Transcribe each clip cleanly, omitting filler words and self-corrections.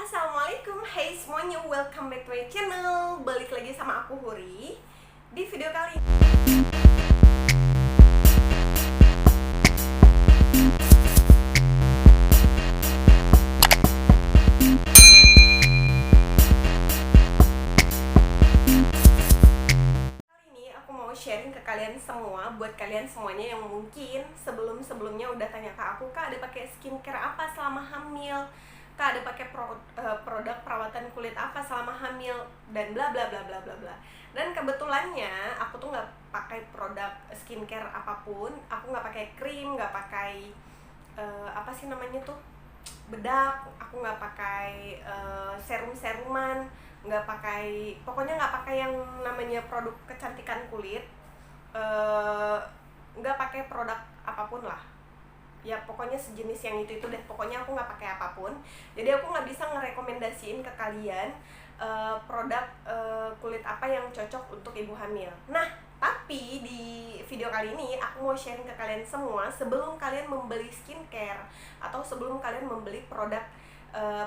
Assalamualaikum, hey semuanya, welcome back to my channel. Balik lagi sama aku Huri. Di video kali ini aku mau sharing ke kalian semua. Buat kalian semuanya yang mungkin sebelumnya udah tanya ke aku, Kak ada pakai skincare apa selama hamil, Kak ada pakai produk perawatan kulit apa selama hamil, dan bla bla bla bla bla bla. Dan kebetulannya aku tuh nggak pakai produk skincare apapun. Aku nggak pakai krim, nggak pakai apa sih namanya tuh, bedak. Aku nggak pakai serum-seruman, nggak pakai, pokoknya nggak pakai yang namanya produk kecantikan kulit. Nggak pakai produk apapun lah, ya pokoknya sejenis yang itu deh. Pokoknya aku nggak pakai apapun, jadi aku nggak bisa ngerekomendasiin ke kalian produk kulit apa yang cocok untuk ibu hamil. Nah, tapi di video kali ini aku mau sharing ke kalian semua, sebelum kalian membeli skincare atau sebelum kalian membeli produk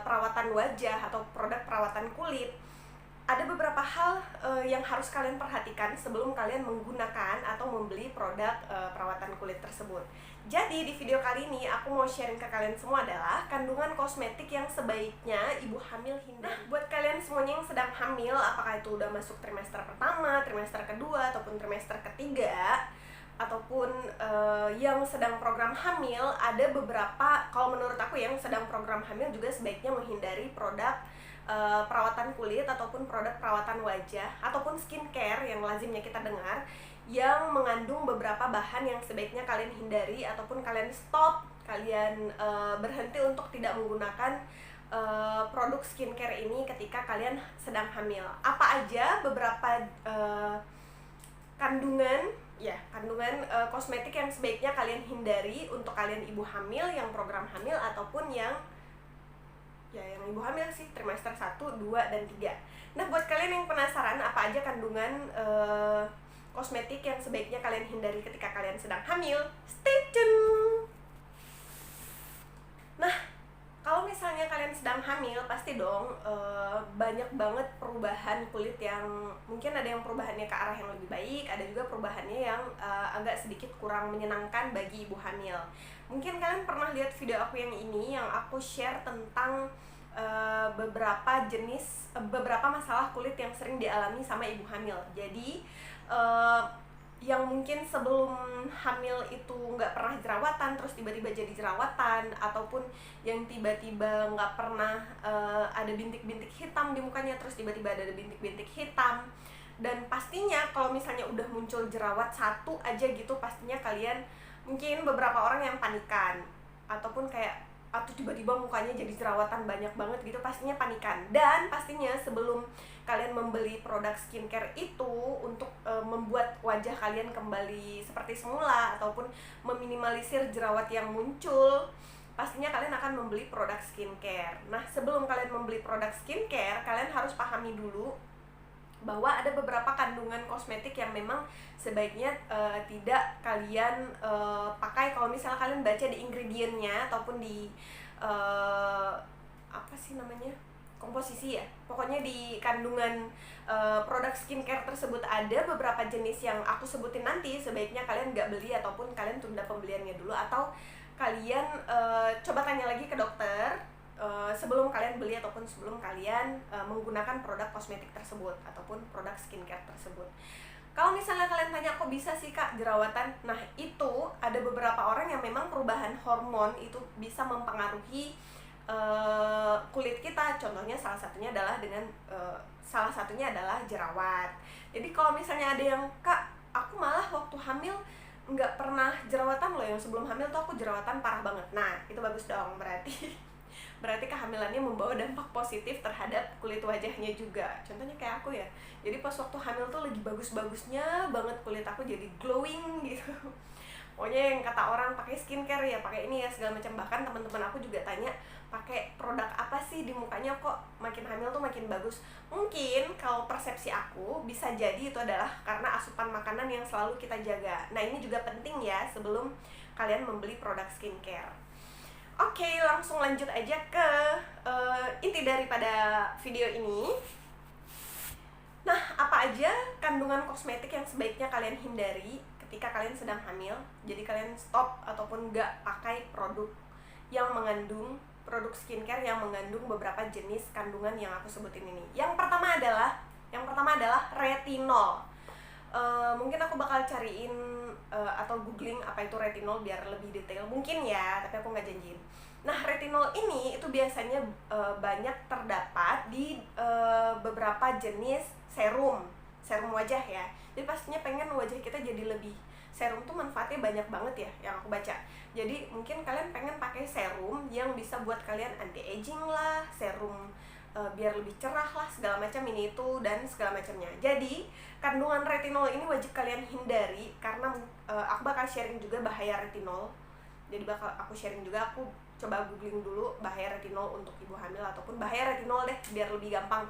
perawatan wajah atau produk perawatan kulit, ada beberapa hal yang harus kalian perhatikan sebelum kalian menggunakan atau membeli produk perawatan kulit tersebut. Jadi di video kali ini aku mau sharing ke kalian semua adalah kandungan kosmetik yang sebaiknya ibu hamil hindari. Nah, buat kalian semuanya yang sedang hamil, apakah itu udah masuk trimester pertama, trimester kedua, ataupun trimester ketiga, ataupun yang sedang program hamil, ada beberapa, kalau menurut aku yang sedang program hamil juga sebaiknya menghindari produk perawatan kulit ataupun produk perawatan wajah ataupun skincare yang lazimnya kita dengar, yang mengandung beberapa bahan yang sebaiknya kalian hindari ataupun kalian stop, kalian berhenti untuk tidak menggunakan produk skincare ini ketika kalian sedang hamil. Apa aja beberapa kandungan kosmetik yang sebaiknya kalian hindari untuk kalian ibu hamil yang program hamil ataupun yang ibu hamil sih, trimester 1, 2, dan 3. Nah, buat kalian yang penasaran apa aja kandungan kosmetik yang sebaiknya kalian hindari ketika kalian sedang hamil, stay tune. Nah, kalau misalnya kalian sedang hamil, pasti dong banyak banget perubahan kulit yang mungkin ada yang perubahannya ke arah yang lebih baik, ada juga perubahannya yang agak sedikit kurang menyenangkan bagi ibu hamil. Mungkin kalian pernah lihat video aku yang ini, yang aku share tentang beberapa masalah kulit yang sering dialami sama ibu hamil. Jadi yang mungkin sebelum hamil itu nggak pernah jerawatan terus tiba-tiba jadi jerawatan, ataupun yang tiba-tiba nggak pernah ada bintik-bintik hitam di mukanya terus tiba-tiba ada bintik-bintik hitam. Dan pastinya kalau misalnya udah muncul jerawat satu aja gitu, pastinya kalian mungkin beberapa orang yang panikan, ataupun kayak atau tiba-tiba mukanya jadi jerawatan banyak banget gitu, pastinya panikan. Dan pastinya sebelum kalian membeli produk skincare itu untuk membuat wajah kalian kembali seperti semula ataupun meminimalisir jerawat yang muncul, pastinya kalian akan membeli produk skincare. Nah, sebelum kalian membeli produk skincare, kalian harus pahami dulu bahwa ada beberapa kandungan kosmetik yang memang sebaiknya tidak kalian pakai kalau misalnya kalian baca di ingredientnya ataupun di apa sih namanya, komposisi ya. Pokoknya di kandungan produk skincare tersebut ada beberapa jenis yang aku sebutin nanti sebaiknya kalian nggak beli ataupun kalian tunda pembeliannya dulu, atau kalian coba tanya lagi ke dokter sebelum kalian beli ataupun sebelum kalian menggunakan produk kosmetik tersebut ataupun produk skincare tersebut. Kalau misalnya kalian tanya kok bisa sih Kak jerawatan, nah itu ada beberapa orang yang memang perubahan hormon itu bisa mempengaruhi kulit kita. Contohnya salah satunya adalah jerawat. Jadi kalau misalnya ada yang, Kak aku malah waktu hamil nggak pernah jerawatan loh, yang sebelum hamil tuh aku jerawatan parah banget, nah itu bagus dong, berarti kehamilannya membawa dampak positif terhadap kulit wajahnya juga. Contohnya kayak aku ya, jadi pas waktu hamil tuh lagi bagus-bagusnya banget kulit aku, jadi glowing gitu. Pokoknya yang kata orang pakai skincare ya pakai ini ya segala macam. Bahkan teman-teman aku juga tanya pakai produk apa sih di mukanya kok makin hamil tuh makin bagus. Mungkin kalau persepsi aku bisa jadi itu adalah karena asupan makanan yang selalu kita jaga. Nah, ini juga penting ya sebelum kalian membeli produk skincare. Oke, langsung lanjut aja ke inti inti daripada video ini. Nah, apa aja kandungan kosmetik yang sebaiknya kalian hindari ketika kalian sedang hamil? Jadi kalian stop ataupun nggak pakai produk yang mengandung produk skincare yang mengandung beberapa jenis kandungan yang aku sebutin ini. Yang pertama adalah retinol. Mungkin aku bakal cariin atau googling apa itu retinol biar lebih detail. Mungkin ya, tapi aku nggak janjiin. Nah, retinol ini itu biasanya banyak terdapat di beberapa jenis serum wajah ya. Jadi pastinya pengen wajah kita jadi lebih serum tuh manfaatnya banyak banget ya yang aku baca. Jadi mungkin kalian pengen pakai serum yang bisa buat kalian anti aging lah, serum biar lebih cerah lah, segala macam ini itu dan segala macamnya. Jadi kandungan retinol ini wajib kalian hindari karena aku bakal sharing juga bahaya retinol. Jadi bakal aku sharing juga, aku coba googling dulu bahaya retinol untuk ibu hamil ataupun bahaya retinol deh biar lebih gampang.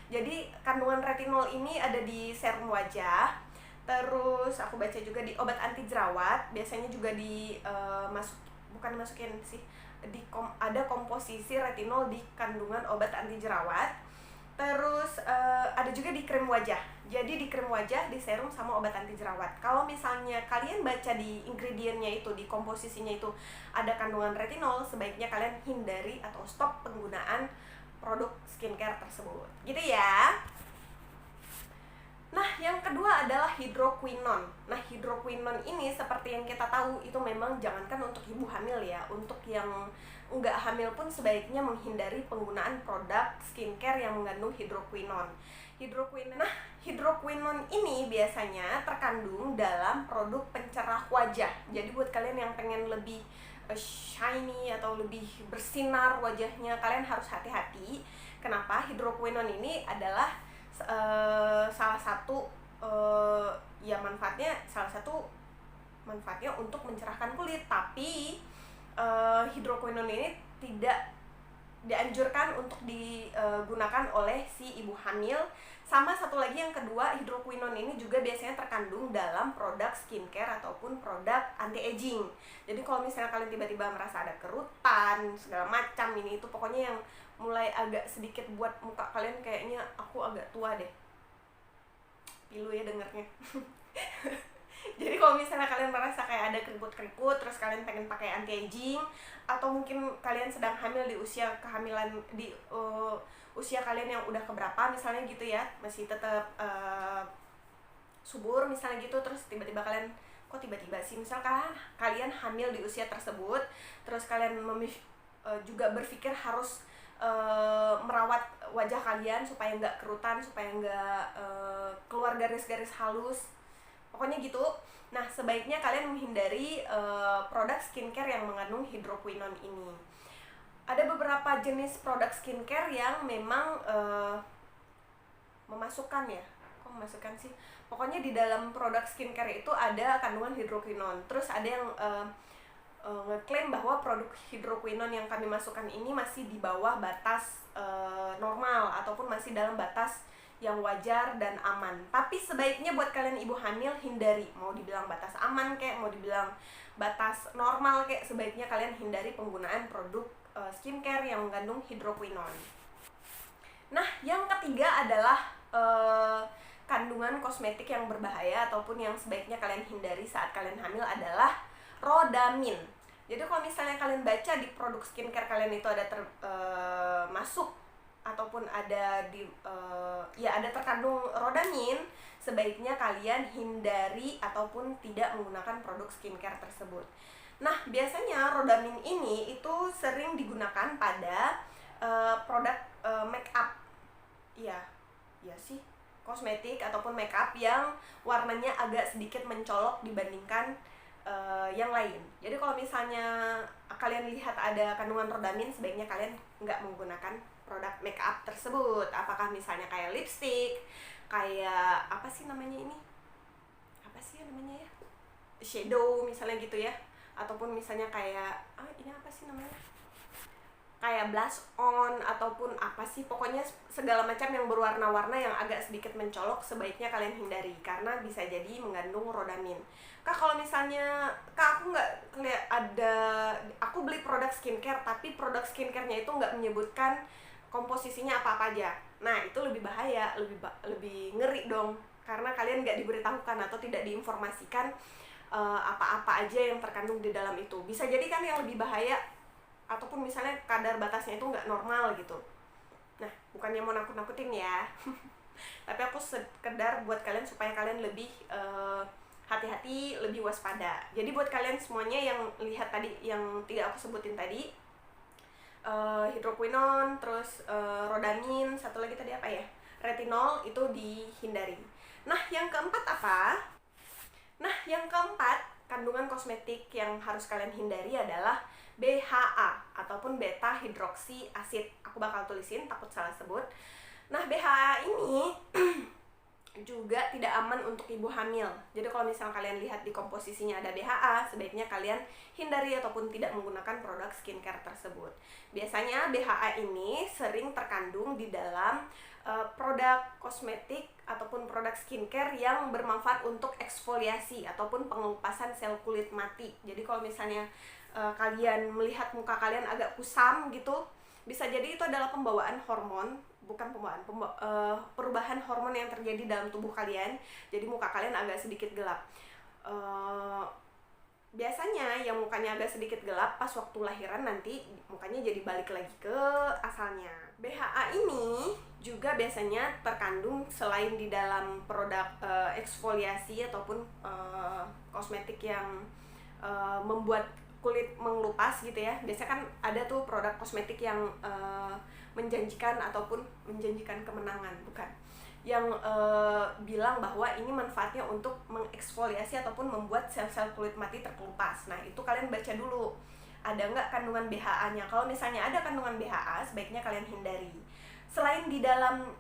Jadi kandungan retinol ini ada di serum wajah, terus aku baca juga di obat anti jerawat, biasanya juga di ada komposisi retinol di kandungan obat anti jerawat. Terus ada juga di krim wajah. Jadi di krim wajah, di serum sama obat anti jerawat. Kalau misalnya kalian baca di ingredientnya itu, di komposisinya itu ada kandungan retinol, sebaiknya kalian hindari atau stop penggunaan produk skincare tersebut. Gitu ya. Nah, yang kedua adalah hidroquinon. Nah, hidroquinon ini seperti yang kita tahu itu memang jangankan untuk ibu hamil ya, untuk yang enggak hamil pun sebaiknya menghindari penggunaan produk skincare yang mengandung hidroquinon. Nah, hidroquinon ini biasanya terkandung dalam produk pencerah wajah. Jadi buat kalian yang pengen lebih shiny atau lebih bersinar wajahnya, kalian harus hati-hati. Kenapa? Hidroquinon ini adalah salah satu manfaatnya untuk mencerahkan kulit, tapi hidroquinon ini tidak dianjurkan untuk digunakan oleh si ibu hamil. Sama satu lagi yang kedua, hidroquinon ini juga biasanya terkandung dalam produk skincare ataupun produk anti aging. Jadi kalau misalnya kalian tiba-tiba merasa ada kerutan segala macam ini itu, pokoknya yang mulai agak sedikit buat muka kalian kayaknya aku agak tua deh, pilu ya dengernya. Jadi kalau misalnya kalian merasa kayak ada keriput-keriput terus kalian pengen pakai anti aging, atau mungkin kalian sedang hamil di usia kehamilan di usia kalian yang udah keberapa misalnya gitu ya, masih tetap subur misalnya gitu, terus tiba-tiba kalian kok tiba-tiba sih, misalkan kalian hamil di usia tersebut, terus kalian juga berpikir harus merawat wajah kalian supaya nggak kerutan, supaya nggak keluar garis-garis halus, pokoknya gitu. Nah, sebaiknya kalian menghindari produk skincare yang mengandung hidroquinon ini. Ada beberapa jenis produk skincare yang memang memasukkan sih. Pokoknya di dalam produk skincare itu ada kandungan hidroquinon. Terus ada yang ngeklaim bahwa produk hidroquinon yang kami masukkan ini masih di bawah batas normal ataupun masih dalam batas yang wajar dan aman. Tapi sebaiknya buat kalian ibu hamil hindari, mau dibilang batas aman kayak, mau dibilang batas normal kayak, sebaiknya kalian hindari penggunaan produk skincare yang mengandung hidroquinon. Nah, yang ketiga adalah kandungan kosmetik yang berbahaya ataupun yang sebaiknya kalian hindari saat kalian hamil adalah rodamin. Jadi kalau misalnya kalian baca di produk skincare kalian itu ada masuk ataupun ada ada terkandung rodamin, sebaiknya kalian hindari ataupun tidak menggunakan produk skincare tersebut. Nah, biasanya rodamin ini itu sering digunakan pada produk make up. Iya sih, kosmetik ataupun make up yang warnanya agak sedikit mencolok dibandingkan yang lain. Jadi kalau misalnya kalian lihat ada kandungan rodamin, sebaiknya kalian nggak menggunakan produk make up tersebut. Apakah misalnya kayak lipstick, kayak apa sih namanya ya, shadow misalnya gitu ya, ataupun misalnya kayak ini apa sih namanya, kayak blush on ataupun apa sih, pokoknya segala macam yang berwarna-warna yang agak sedikit mencolok sebaiknya kalian hindari karena bisa jadi mengandung rodamin. Kalau misalnya aku nggak lihat aku beli produk skincare tapi produk skincare-nya itu nggak menyebutkan komposisinya apa-apa aja. Nah, itu lebih bahaya, lebih ngeri dong, karena kalian nggak diberitahukan atau tidak diinformasikan apa-apa aja yang terkandung di dalam itu. Bisa jadi kan yang lebih bahaya, ataupun misalnya kadar batasnya itu nggak normal gitu. Nah, bukannya mau nakut-nakutin ya, tapi aku sekedar buat kalian supaya kalian lebih hati-hati, lebih waspada. Jadi buat kalian semuanya yang lihat tadi, yang tidak aku sebutin tadi, hidroquinone, terus rodamin, satu lagi tadi apa ya, retinol, itu dihindari. Nah, yang keempat apa? Nah, yang keempat, kandungan kosmetik yang harus kalian hindari adalah BHA ataupun beta hidroksi asid. Aku bakal tulisin, takut salah sebut. Nah, BHA ini juga tidak aman untuk ibu hamil. Jadi kalau misalnya kalian lihat di komposisinya ada BHA, sebaiknya kalian hindari ataupun tidak menggunakan produk skincare tersebut. Biasanya BHA ini sering terkandung di dalam produk kosmetik ataupun produk skincare yang bermanfaat untuk eksfoliasi ataupun pengelupasan sel kulit mati. Jadi kalau misalnya kalian melihat muka kalian agak kusam gitu, bisa jadi itu adalah pembawaan hormon, perubahan hormon yang terjadi dalam tubuh kalian. Jadi muka kalian agak sedikit gelap. Biasanya yang mukanya agak sedikit gelap pas waktu lahiran, nanti mukanya jadi balik lagi ke asalnya. BHA ini juga biasanya terkandung selain di dalam produk eksfoliasi ataupun kosmetik yang membuat kulit mengelupas gitu ya. Biasanya kan ada tuh produk kosmetik yang menjanjikan ataupun menjanjikan kemenangan, bukan, yang bilang bahwa ini manfaatnya untuk mengeksfoliasi ataupun membuat sel-sel kulit mati terkelupas. Nah, itu kalian baca dulu ada nggak kandungan BHA-nya. Kalau misalnya ada kandungan BHA, sebaiknya kalian hindari. Selain di dalam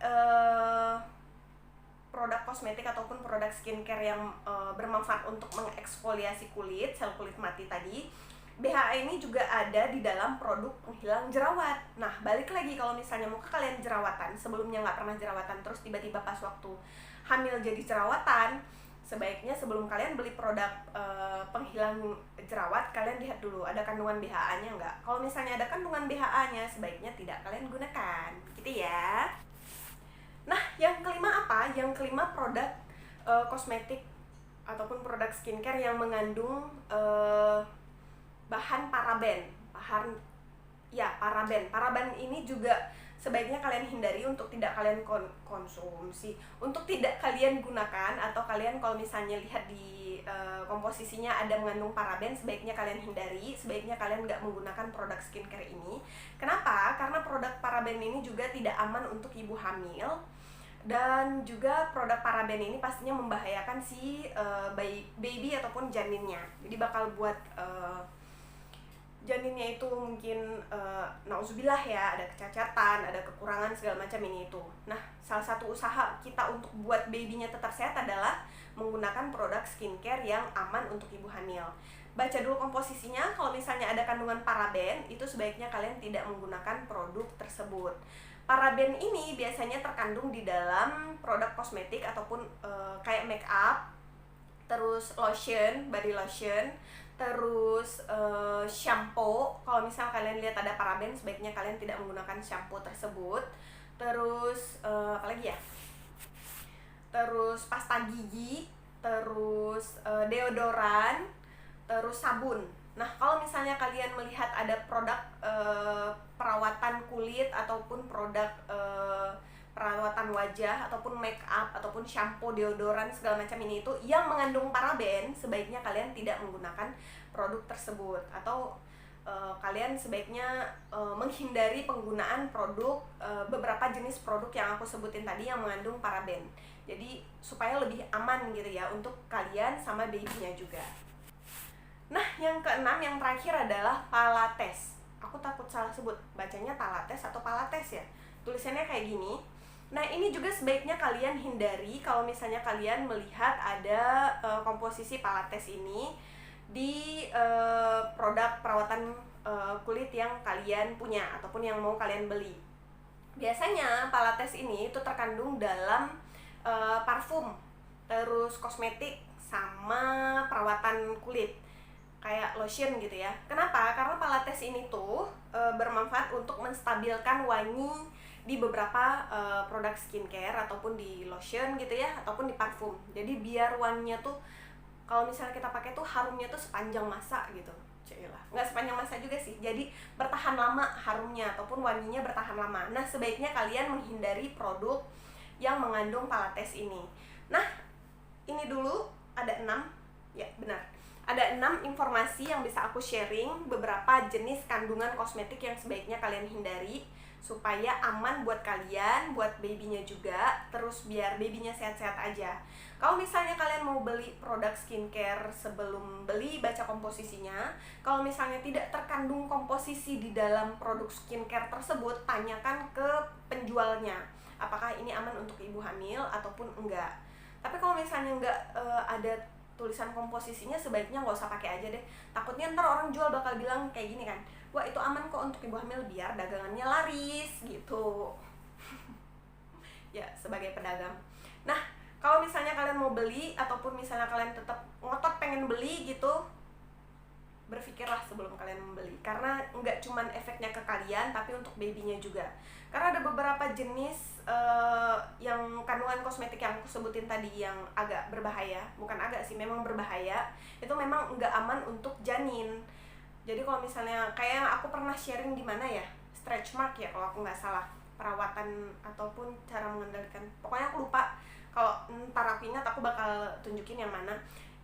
produk kosmetik ataupun produk skincare yang bermanfaat untuk mengeksfoliasi kulit, sel kulit mati tadi, BHA ini juga ada di dalam produk penghilang jerawat. Nah, balik lagi, kalau misalnya muka kalian jerawatan, sebelumnya nggak pernah jerawatan, terus tiba-tiba pas waktu hamil jadi jerawatan, sebaiknya sebelum kalian beli produk penghilang jerawat, kalian lihat dulu ada kandungan BHA-nya nggak. Kalau misalnya ada kandungan BHA-nya, sebaiknya tidak kalian gunakan, gitu ya. Nah, yang kelima apa? Yang kelima, produk kosmetik ataupun produk skincare yang mengandung bahan paraben. Paraben ini juga sebaiknya kalian hindari untuk tidak kalian konsumsi, untuk tidak kalian gunakan, atau kalian kalau misalnya lihat di komposisinya ada mengandung paraben, sebaiknya kalian hindari. Sebaiknya kalian nggak menggunakan produk skincare ini. Kenapa? Karena produk paraben ini juga tidak aman untuk ibu hamil, dan juga produk paraben ini pastinya membahayakan si baby ataupun janinnya. Jadi bakal buat janinnya itu mungkin nauzubillah ya, ada kecacatan, ada kekurangan segala macam ini itu. Nah, salah satu usaha kita untuk buat babynya tetap sehat adalah menggunakan produk skincare yang aman untuk ibu hamil. Baca dulu komposisinya, kalau misalnya ada kandungan paraben, itu sebaiknya kalian tidak menggunakan produk tersebut. Paraben ini biasanya terkandung di dalam produk kosmetik ataupun kayak make up, terus lotion, body lotion, terus shampoo. Kalau misalnya kalian lihat ada paraben, sebaiknya kalian tidak menggunakan shampoo tersebut. Terus apa lagi ya? Terus pasta gigi, terus deodoran, terus sabun. Nah, kalau misalnya kalian melihat ada produk perawatan kulit ataupun produk perawatan wajah ataupun make up ataupun shampoo, deodoran segala macam ini itu yang mengandung paraben, sebaiknya kalian tidak menggunakan produk tersebut, atau kalian sebaiknya menghindari penggunaan produk beberapa jenis produk yang aku sebutin tadi yang mengandung paraben. Jadi supaya lebih aman gitu ya untuk kalian sama babynya juga. Nah, yang keenam, yang terakhir adalah Palates. Aku takut salah sebut, bacanya Palates atau Palates ya. Tulisannya kayak gini. Nah, ini juga sebaiknya kalian hindari kalau misalnya kalian melihat ada komposisi Palates ini di produk perawatan kulit yang kalian punya ataupun yang mau kalian beli. Biasanya Palates ini itu terkandung dalam parfum, terus kosmetik, sama perawatan kulit. kayak lotion gitu ya. Kenapa? Karena Pilates ini tuh bermanfaat untuk menstabilkan wangi di beberapa produk skincare ataupun di lotion gitu ya, ataupun di parfum. Jadi biar wanginya tuh kalau misalnya kita pakai tuh harumnya tuh sepanjang masa gitu. Cailah, nggak sepanjang masa juga sih. Jadi bertahan lama harumnya ataupun wanginya bertahan lama. Nah, sebaiknya kalian menghindari produk yang mengandung Pilates ini. Nah, ini dulu ada 6, ya benar. Ada 6 informasi yang bisa aku sharing, beberapa jenis kandungan kosmetik yang sebaiknya kalian hindari supaya aman buat kalian, buat babynya juga, terus biar babynya sehat-sehat aja. Kalau misalnya kalian mau beli produk skincare, sebelum beli baca komposisinya. Kalau misalnya tidak terkandung komposisi di dalam produk skincare tersebut, tanyakan ke penjualnya apakah ini aman untuk ibu hamil ataupun enggak. Tapi kalau misalnya enggak ada tulisan komposisinya, sebaiknya nggak usah pakai aja deh. Takutnya ntar orang jual bakal bilang kayak gini kan, wah itu aman kok untuk ibu hamil biar dagangannya laris gitu. Ya, sebagai pedagang. Nah, kalau misalnya kalian mau beli ataupun misalnya kalian tetap ngotot pengen beli gitu, berpikirlah sebelum kalian membeli, karena nggak cuman efeknya ke kalian tapi untuk babynya juga. Karena ada beberapa jenis yang kandungan kosmetik yang aku sebutin tadi yang agak berbahaya, bukan agak sih, memang berbahaya, itu memang nggak aman untuk janin. Jadi kalau misalnya kayak yang aku pernah sharing di mana ya, stretch mark ya kalau aku nggak salah, perawatan ataupun cara mengendalikan, pokoknya aku lupa. Kalau ntar aku ingat aku bakal tunjukin yang mana.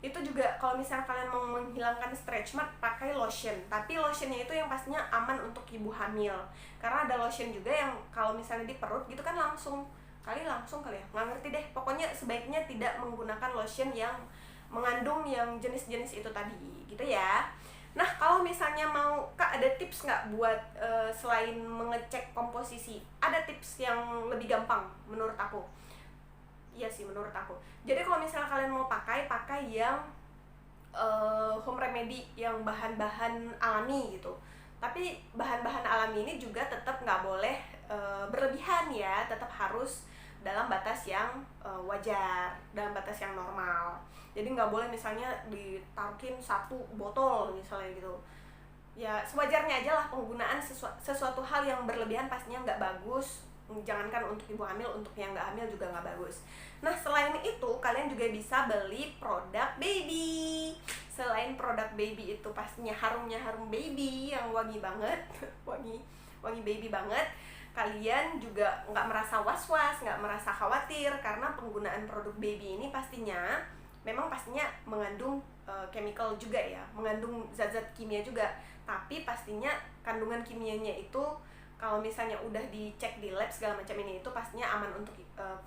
Itu juga kalau misalnya kalian mau menghilangkan stretch mark, pakai lotion, tapi lotionnya itu yang pastinya aman untuk ibu hamil. Karena ada lotion juga yang kalau misalnya di perut gitu kan langsung kali ya, nggak ngerti deh, pokoknya sebaiknya tidak menggunakan lotion yang mengandung yang jenis-jenis itu tadi gitu ya. Nah, kalau misalnya mau, Kak, ada tips nggak buat selain mengecek komposisi, ada tips yang lebih gampang menurut aku. Iya sih, menurut aku. Jadi kalau misalnya kalian mau pakai yang home remedy, yang bahan-bahan alami gitu. Tapi bahan-bahan alami ini juga tetap nggak boleh berlebihan ya, tetap harus dalam batas yang wajar, dalam batas yang normal. Jadi nggak boleh misalnya ditaruhin 1 botol misalnya gitu. Ya sewajarnya aja lah penggunaan sesuatu hal yang berlebihan pastinya nggak bagus. Jangankan untuk ibu hamil, untuk yang nggak hamil juga nggak bagus. Nah, selain itu kalian juga bisa beli produk baby. Selain produk baby itu pastinya harumnya harum baby yang wangi banget, wangi baby banget. Kalian juga nggak merasa was-was, nggak merasa khawatir, karena penggunaan produk baby ini pastinya mengandung chemical juga ya, mengandung zat-zat kimia juga. Tapi pastinya kandungan kimianya itu kalau misalnya udah dicek di lab segala macam ini, itu pastinya aman untuk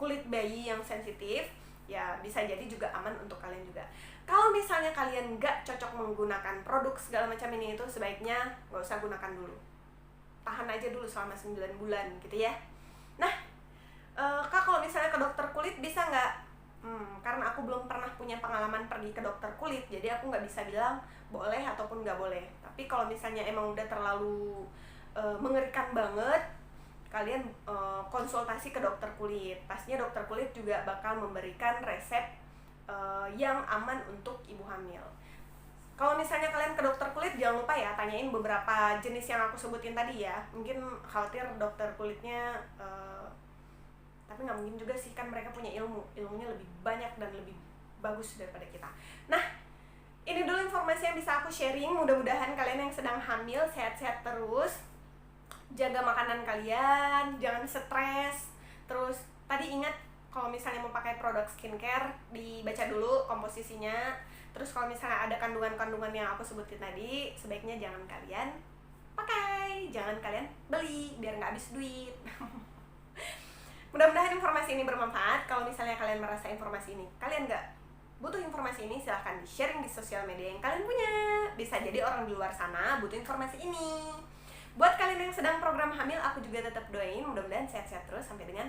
kulit bayi yang sensitif. Ya bisa jadi juga aman untuk kalian juga. Kalau misalnya kalian nggak cocok menggunakan produk segala macam ini, itu sebaiknya nggak usah gunakan dulu, tahan aja dulu selama 9 bulan gitu ya. Nah, Kak, kalau misalnya ke dokter kulit bisa nggak? Karena aku belum pernah punya pengalaman pergi ke dokter kulit, jadi aku nggak bisa bilang boleh ataupun nggak boleh. Tapi kalau misalnya emang udah terlalu mengerikan banget, kalian konsultasi ke dokter kulit. Pastinya dokter kulit juga bakal memberikan resep yang aman untuk ibu hamil. Kalau misalnya kalian ke dokter kulit, jangan lupa ya tanyain beberapa jenis yang aku sebutin tadi ya. Mungkin khawatir dokter kulitnya tapi nggak mungkin juga sih, kan mereka punya ilmunya lebih banyak dan lebih bagus daripada kita. Nah, ini dulu informasi yang bisa aku sharing. Mudah-mudahan kalian yang sedang hamil sehat-sehat terus, jaga makanan kalian, jangan stres. Terus tadi ingat kalau misalnya mau pakai produk skincare, dibaca dulu komposisinya. Terus kalau misalnya ada kandungan-kandungan yang aku sebutin tadi, sebaiknya jangan kalian pakai, jangan kalian beli biar nggak habis duit. Mudah-mudahan informasi ini bermanfaat. Kalau misalnya kalian merasa informasi ini kalian nggak butuh informasi ini, silahkan di-sharing di sosial media yang kalian punya. Bisa jadi orang di luar sana butuh informasi ini. Buat kalian yang sedang program hamil, aku juga tetap doain mudah-mudahan sehat-sehat terus sampai dengan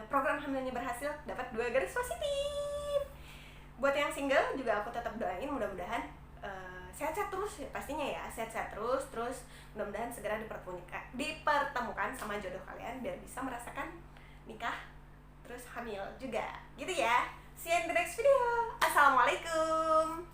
program hamilnya berhasil, dapat 2 garis positif. Buat yang single juga aku tetap doain mudah-mudahan sehat-sehat terus ya, pastinya ya, sehat-sehat terus mudah-mudahan segera dipertemukan sama jodoh kalian biar bisa merasakan nikah terus hamil juga gitu ya. See you in the next video. Assalamualaikum.